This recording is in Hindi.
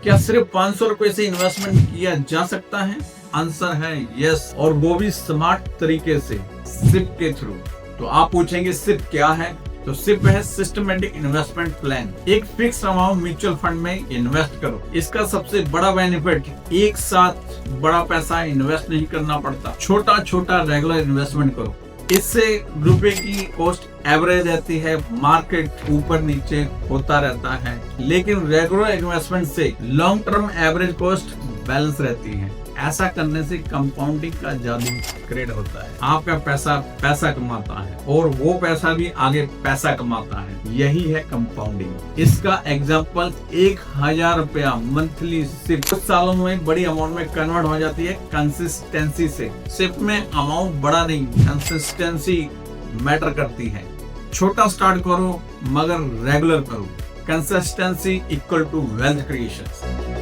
क्या सिर्फ 500 रुपए से इन्वेस्टमेंट किया जा सकता है? आंसर है यस, और वो भी स्मार्ट तरीके से, सिर्फ के थ्रू। तो आप पूछेंगे सिर्फ क्या है? तो सिर्फ है सिस्टमेटिक इन्वेस्टमेंट प्लान। एक फिक्स अमाउंट म्यूचुअल फंड में इन्वेस्ट करो। इसका सबसे बड़ा बेनिफिट, एक साथ बड़ा पैसा इन्वेस्ट नहीं करना पड़ता, छोटा छोटा रेगुलर इन्वेस्टमेंट करो। इससे रुपए की कॉस्ट एवरेज रहती है, मार्केट ऊपर नीचे होता रहता है, लेकिन रेगुलर इन्वेस्टमेंट से long term average cost balance रहती है। ऐसा करने से कंपाउंडिंग का जादू क्रिएट होता है। आपका पैसा पैसा कमाता है और वो पैसा भी आगे पैसा कमाता है। यही है कंपाउंडिंग। इसका एग्जांपल 1000 रुपया मंथली सिर्फ कुछ सालों में बड़ी अमाउंट में कन्वर्ट हो जाती है कंसिस्टेंसी से। सिर्फ में अमाउंट बड़ा नहीं, कंसिस्टेंसी मैटर करती है। छोटा स्टार्ट करो मगर रेगुलर करो। Consistency equal to wealth creation.